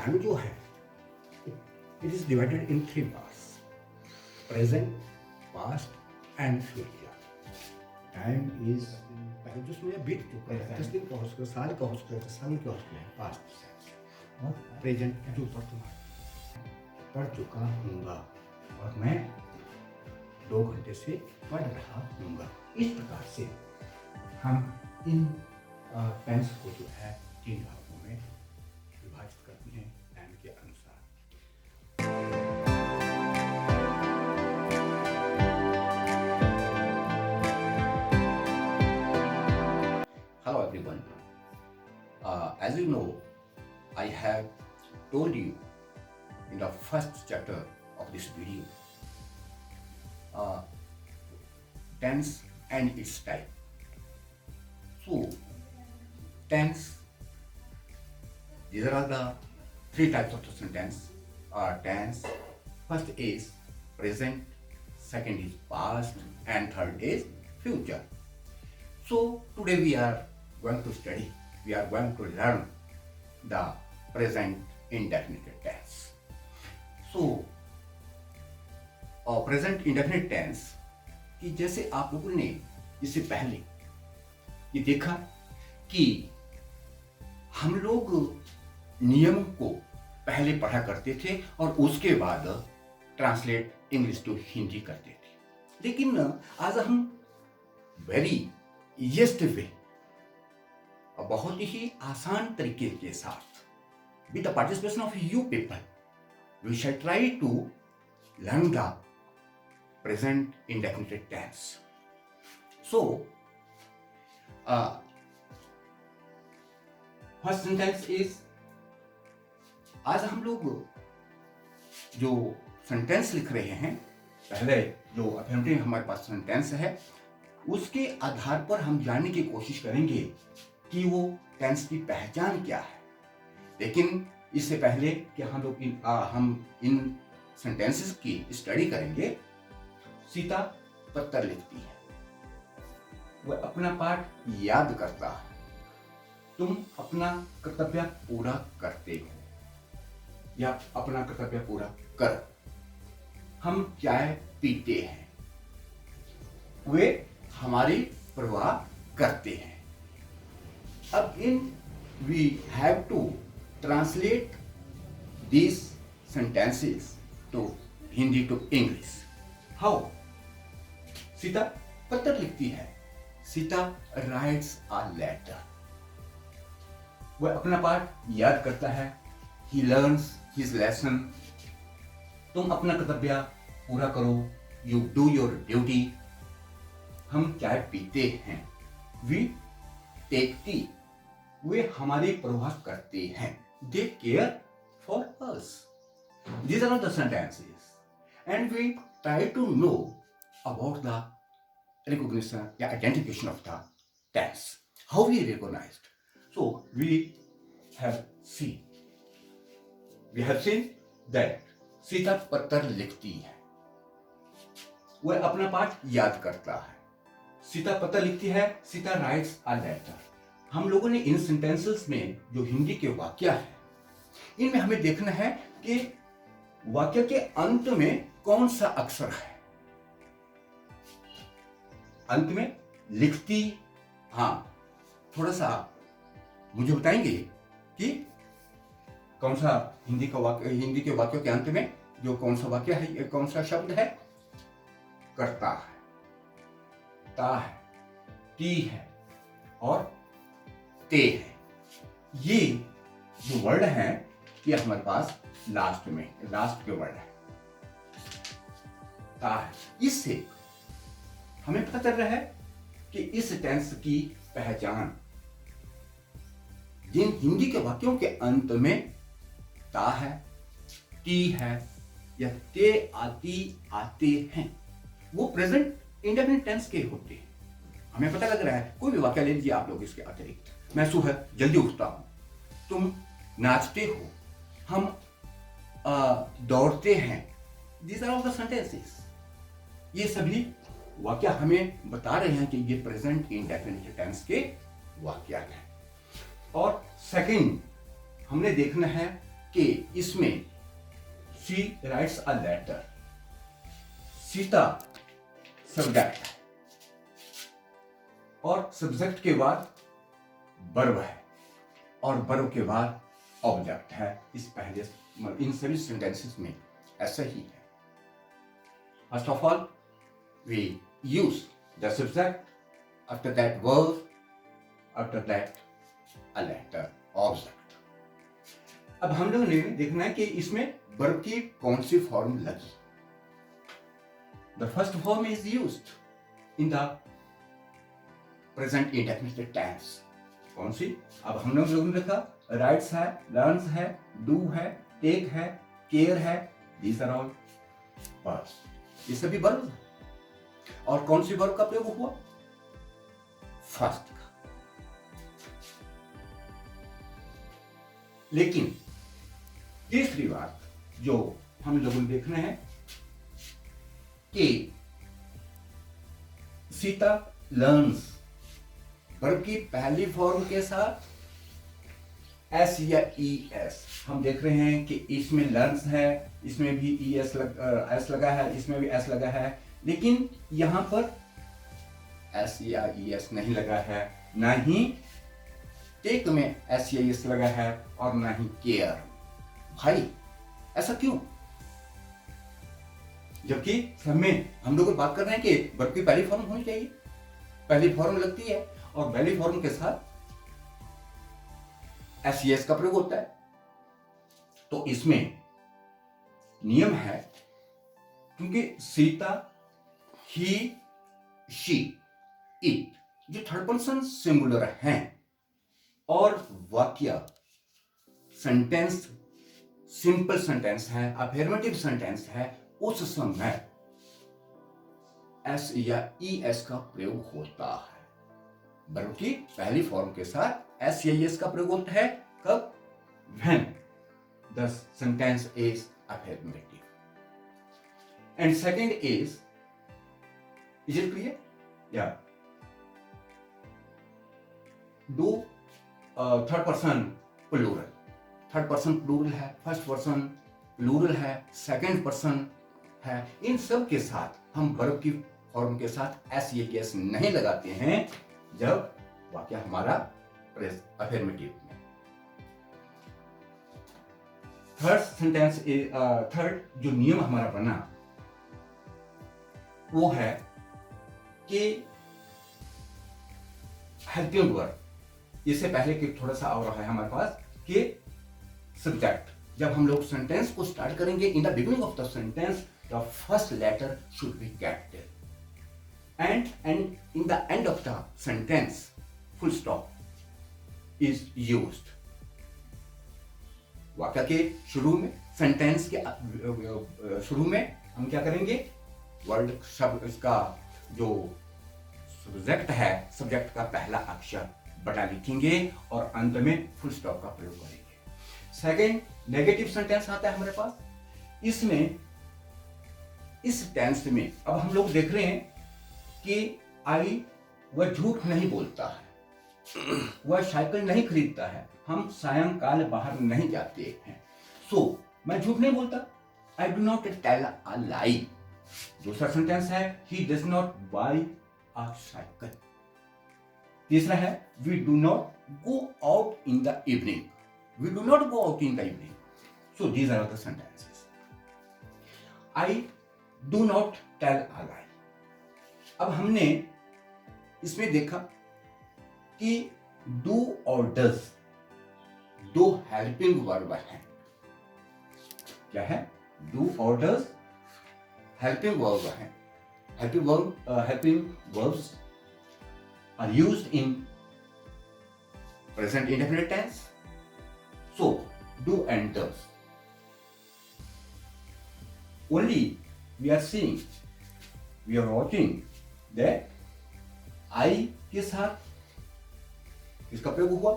Time जो है it is divided in 3 parts, present, past and future. Time is पहले जो समय बीत चुका है, 10 दिन का हो सकता है, साल का हो सकता है, साल का हो सकता है, पास्ट और प्रेजेंट जो वर्तमान पढ़ चुका हूँगा और मैं 2 घंटे से पढ़ रहा हूँगा। इस प्रकार से हम इन टेंस को जो है 3 भागों में विभाजित करते हैं टाइम के अनुसार। Hello everyone. As you know, I have told you in the first chapter of this video, tense and its type. So, tense, these are the 3 types of sentence. Tense, first is present, second is past, and third is future. So today we are going to study, we are going to learn the present indefinite tense. So present indefinite tense कि जैसे आप लोगों ने इससे पहले ये देखा कि हम लोग नियम को पहले पढ़ा करते थे और उसके बाद ट्रांसलेट इंग्लिश टू हिंदी करते थे, लेकिन आज हम वेरी ईजीएस्ट वे, बहुत ही आसान तरीके के साथ with the participation of you people we shall try to learn the present indefinite tense. So first sentence is, आज हम लोग जो सेंटेंस लिख रहे हैं, पहले जो अफर्मेटिव हमारे पास सेंटेंस है उसके आधार पर हम जानने की कोशिश करेंगे कि वो टेंस की पहचान क्या है। लेकिन इससे पहले कि हम इन सेंटेंसेस की स्टडी करेंगे, सीता पत्र लिखती है, वह अपना पाठ याद करता है, तुम अपना कर्तव्य पूरा करते हो या अपना कर्तव्य पूरा कर, हम चाय पीते हैं, वे हमारी परवाह करते हैं। अब we have to translate these sentences to Hindi to English. How? Sita पत्र लिखती है, सीता writes a letter. वह अपना पाठ याद करता है, he learns his lesson. तुम अपना कर्तव्य पूरा करो, you do your duty. हम चाय पीते हैं, we take tea. वे हमारी परवाह करते हैं, they care for us. These are the sentences and we try to know about the recognition या identification of the tense. How we recognized? So we have seen that Sita पत्र लिखती है, वह अपना पाठ याद करता है, सीता पत्र लिखती है, सीता राइट्स अ लेटर। हम लोगों ने इन सेंटेंसेस में जो हिंदी के वाक्य है, इनमें हमें देखना है कि वाक्य के अंत में कौन सा अक्षर है। अंत में लिखती, हाँ, थोड़ा सा मुझे बताएंगे कि कौन सा हिंदी के वाक्यों के अंत में जो कौन सा वाक्य है, कौन सा शब्द है? करता है, ता है, टी है और ते है। ये जो वर्ड है ये हमारे पास लास्ट के वर्ड है, ता है। इससे हमें पता चल रहा है कि इस टेंस की पहचान, जिन हिंदी के वाक्यों के अंत में ता है, टी है या ते आते हैं, वो प्रेजेंट इंडेफिनिट टेंस के होते हैं। हमें पता लग रहा है, कोई भी वाक्य ले लीजिए आप लोग इसके अतिरिक्त, मैं सुबह जल्दी उठता हूं, तुम नाचते हो, हम दौड़ते हैं। These are all the sentences. ये सभी वाक्य हमें बता रहे हैं कि ये प्रेजेंट इंडेफिनिट टेंस के वाक्य हैं। और सेकंड हमने देखना है कि इसमें she writes a letter, Sita subject है और सब्जेक्ट के बाद वर्ब है और वर्ब के बाद ऑब्जेक्ट है। इस पहले इन सभी सेंटेंसेस में ऐसा ही है। First of all we use the subject, after that verb, after that a letter, object. अब हम लोग ने देखना है कि इसमें वर्ब की कौन सी फॉर्म लगी। The first form is used in the present indefinite tense. कौन सी? अब हम लोगों ने देखा राइट्स है, लर्न्स है, डू है, टेक है, केयर है, दीज आर ऑल वर्ब्स। ये सभी वर्ब है। और कौन सी वर्ब का प्रयोग हुआ? फर्स्ट का। लेकिन तीसरी बात जो हम लोगों ने देखना है कि सीता लर्न्स वर्ब की पहली फॉर्म के साथ एस या ई एस। हम देख रहे हैं कि इसमें लर्न्स है, इसमें भी ई एस एस लगा है, इसमें भी एस लगा है, लेकिन यहां पर एस या ई एस नहीं लगा है, ना ही टेक में एस या ई एस लगा है और ना ही केयर। भाई ऐसा क्यों? जबकि हम लोग बात कर रहे हैं कि वर्ब की पहली फॉर्म होनी चाहिए, पहली फॉर्म लगती है और पहली फॉर्म के साथ एस ई एस का प्रयोग होता है। तो इसमें नियम है, क्योंकि सीता, ही, शी, इट जो थर्ड पर्सन सिंगुलर हैं और वाक्य सेंटेंस सिंपल सेंटेंस है, अफर्मेटिव सेंटेंस है, उस समय एस या ई एस का प्रयोग होता है। वर्ब की पहली फॉर्म के साथ एस या ई एस का प्रयोग होता है। कब? When the sentence is affirmative. And second is it clear? Yeah. Do third person plural. Third person plural है, फर्स्ट पर्सन प्लूरल है, सेकंड पर्सन है। इन सब के साथ हम वर्ब की फॉर्म के साथ एस या एस नहीं लगाते हैं जब वाक्य हमारा अफर्मेटिव में। थर्ड जो नियम हमारा बना वो है कि हेल्पिंग वर्ब, इससे पहले कि थोड़ा सा और है हमारे पास कि सब्जेक्ट। जब हम लोग सेंटेंस को स्टार्ट करेंगे, in the beginning of the sentence the first letter should be capital and in the end of the sentence full stop is used. वाक्य के शुरू में, सेंटेंस के शुरू में हम क्या करेंगे? वर्ड शब्द, इसका जो सब्जेक्ट है, सब्जेक्ट का पहला अक्षर बटा लिखेंगे और अंत में फुल स्टॉप का प्रयोग करेंगे। सेकेंड, नेगेटिव सेंटेंस आता है हमारे पास। इसमें इस टेंस में अब हम लोग देख रहे हैं कि आई वह झूठ नहीं बोलता है, वह साइकिल नहीं खरीदता है, हम सायंकाल बाहर नहीं जाते हैं। सो मैं झूठ नहीं बोलता, I do not tell a lie. दूसरा सेंटेंस है he does not buy a cycle. तीसरा है we do not go out in the evening, we do not go out in the evening. So these are the sentences. I do not tell a lie. अब हमने इसमें देखा कि do और does दो helping verb हैं। क्या है? डू और डज हेल्पिंग वर्ब हैं। Helping verbs are used in present indefinite tense. So do and does only we are seeing, we are watching that I के साथ किसका प्रयोग हुआ?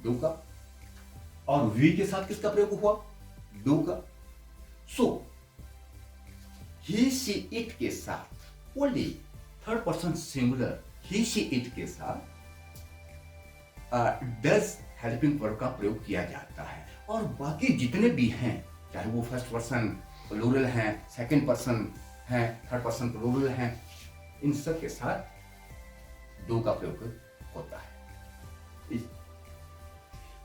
डू का। और वी के साथ किसका प्रयोग हुआ? डू का। सो ही सी इट के साथ only third person singular he see it के साथ डज हेल्पिंग वर्ब का प्रयोग किया जाता है। और बाकी जितने भी हैं, चाहे वो फर्स्ट पर्सन प्लूरल हैं, सेकंड पर्सन हैं, थर्ड पर्सन प्लूरल हैं, इन सब के साथ डू का प्रयोग होता है।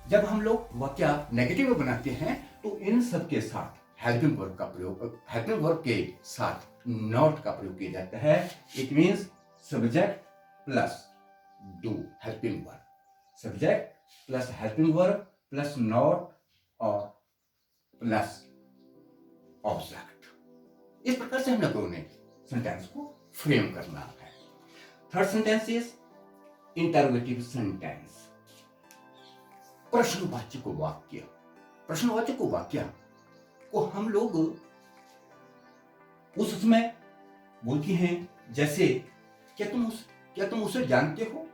जब हम लोग वाक्य नेगेटिव में बनाते हैं तो इन सब के साथ हेल्पिंग वर्ब का प्रयोग, हेल्पिंग वर्ब के साथ नॉट का प्रयोग किया जाता है। It means subject plus do, helping verb, subject plus helping verb plus not और प्लस ऑब्जेक्ट। इस प्रकार से हम लोगों ने सेंटेंस को फ्रेम करना है। Third sentence is interrogative sentence, प्रश्नवाचक वाक्य। प्रश्नवाचक वाक्य को हम लोग उस समय बोलते हैं, जैसे क्या तुम उसे जानते हो?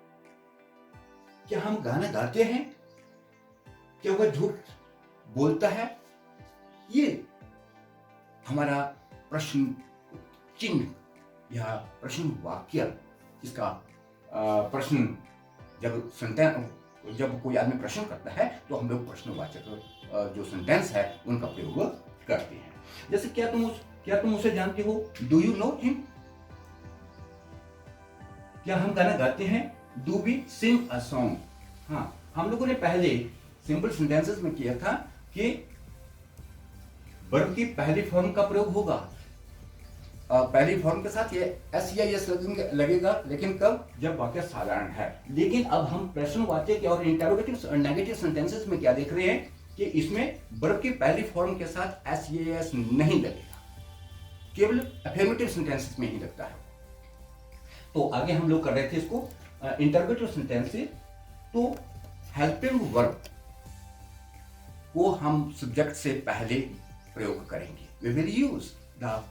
क्या हम गाना गाते हैं? क्या वह झूठ बोलता है? ये हमारा प्रश्न चिन्ह या प्रश्न वाक्य, इसका प्रश्न जब कोई आदमी प्रश्न करता है तो हम लोग प्रश्नवाचक जो सेंटेंस है उनका प्रयोग करते हैं। जैसे क्या तुम उसे जानते हो? Do you know him? क्या हम गाना गाते हैं? Do we sing a song? हाँ, हम लोगों ने पहले सिंपल सेंटेंसेस में किया था कि वर्ब की पहली फॉर्म का प्रयोग होगा, पहली फॉर्म के साथ ये एस या एस लगेगा, लेकिन कब? जब वाक्य साधारण है। लेकिन अब हम प्रश्नवाचक और इंटरोगेटिव नेगेटिव सेंटेंसेस में क्या देख रहे हैं कि इसमें वर्ब की पहली फॉर्म के साथ एस या एस नहीं लगेगा, केवल अफर्मेटिव सेंटेंसेस में ही लगता है। तो आगे हम लोग कर रहे थे इसको इंटरोगेटिव सेंटेंसेस। तो हेल्पिंग वर्ब को हम सब्जेक्ट से पहले प्रयोग करेंगे। We will use the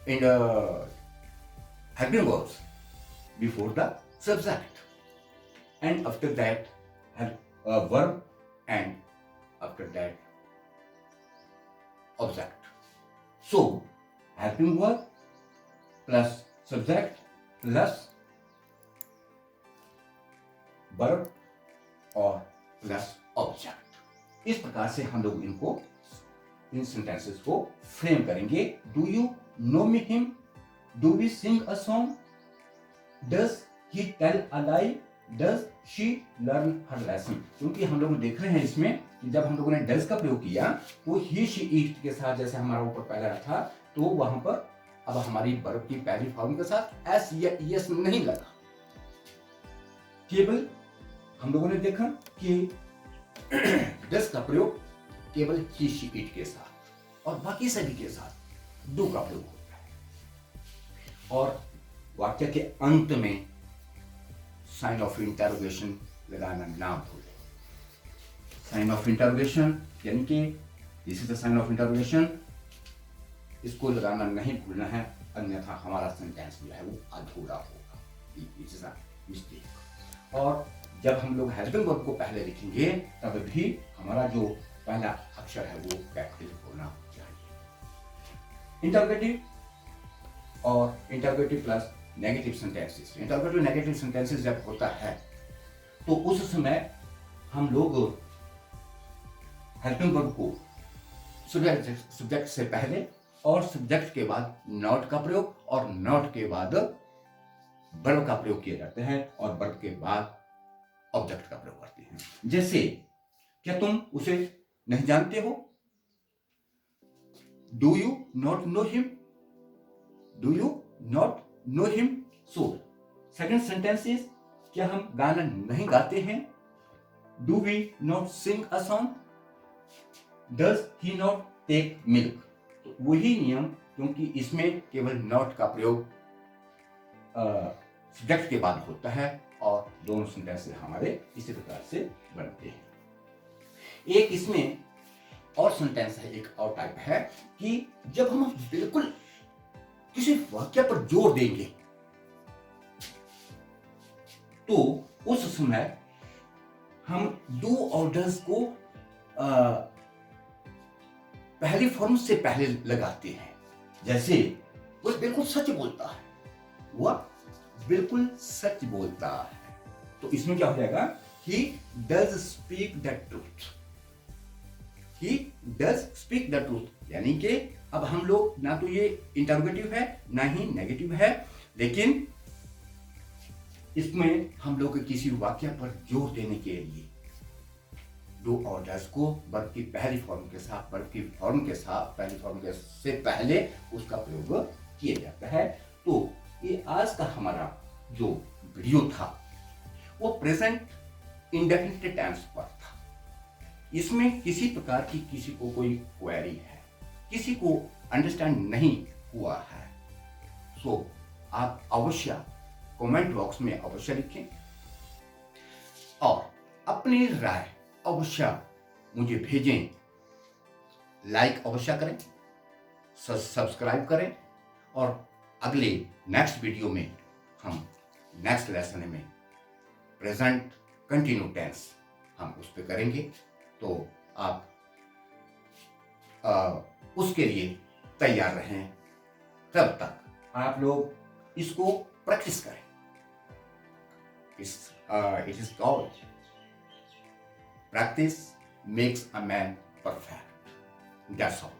in the helping verbs before the subject, and after that verb, and after that object. So helping verb plus subject plus verb और plus object, इस प्रकार से हम लोग इन सेंटेंसेस को फ्रेम करेंगे। Do you know me him? Do we sing a song? Does he tell a lie? Does she learn her lesson? क्योंकि हम लोग देख रहे हैं इसमें कि जब हम लोगों ने does का प्रयोग किया तो he she it के साथ जैसे हमारा ऊपर पहला था, तो वहां पर अब हमारी वर्ब की पहली फॉर्म के साथ s या es नहीं लगा। केवल हम लोगों ने देखा कि does का प्रयोग केवल he she it के साथ और बाकी सभी के साथ डू का प्रयोग होता है। और वाक्य के अंत में साइन ऑफ इंटरोगेशन लगाना ना भूलें। साइन ऑफ इंटरोगेशन यानी कि this is the sign of interrogation, इसको लगाना नहीं भूलना है, अन्यथा हमारा सेंटेंस जो है वो अधूरा होगा। It is a mistake. और जब हम लोग हेल्पिंग वर्ब को पहले लिखेंगे तब भी हमारा जो पहला अक्षर है वो कैपिटल होना चाहिए। इंटरोगेटिव और interrogative plus negative sentences. Interrogative negative sentences जब होता है तो उस समय हम लोग हेल्पिंग वर्ब को सब्जेक्ट से पहले और सब्जेक्ट के बाद नॉट का प्रयोग और नॉट के बाद वर्ब का प्रयोग किया जाता है और वर्ब के बाद ऑब्जेक्ट का प्रयोग करते हैं। जैसे क्या तुम उसे नहीं जानते हो? Do you not know him? Do you not know him? So, second sentence is क्या हम गाना नहीं गाते हैं? Do we not sing a song? Does he not take milk? तो वही नियम, क्योंकि इसमें केवल not का प्रयोग सब्जेक्ट के बाद होता है और दोनों सेंटेंस हमारे इसी प्रकार से बनते हैं। एक इसमें और सेंटेंस है, एक और टाइप है कि जब हम बिल्कुल किसी वाक्य पर जोर देंगे तो उस समय हम डू और डज को पहली फॉर्म से पहले लगाते हैं। जैसे वो बिल्कुल सच बोलता है, वह बिल्कुल सच बोलता है, तो इसमें क्या हो जाएगा he does speak the truth. He does speak the truth. यानी कि अब हम लोग ना तो ये इंटरोगेटिव है ना ही नेगेटिव है, लेकिन इसमें हम लोग किसी वाक्य पर जोर देने के लिए डू और डज को वर्ब की पहली फॉर्म के साथ, वर्ब की फॉर्म के साथ, पहली फॉर्म के से पहले उसका प्रयोग किया जाता है। तो ये आज का हमारा जो वीडियो था वो प्रेजेंट इंडेफिनिट टेंस पर था। इसमें किसी प्रकार की किसी को कोई क्वेरी है, किसी को अंडरस्टैंड नहीं हुआ है, सो आप अवश्य कमेंट बॉक्स में अवश्य लिखें और अपनी राय अवश्य मुझे भेजें। लाइक अवश्य करें, सब्सक्राइब करें और अगले नेक्स्ट वीडियो में हम नेक्स्ट लेसन में प्रेजेंट कंटिन्यू टेंस हम उस पर करेंगे। तो आप उसके लिए तैयार रहें। तब तक आप लोग इसको प्रैक्टिस करें। It is called practice makes a man perfect. That's all.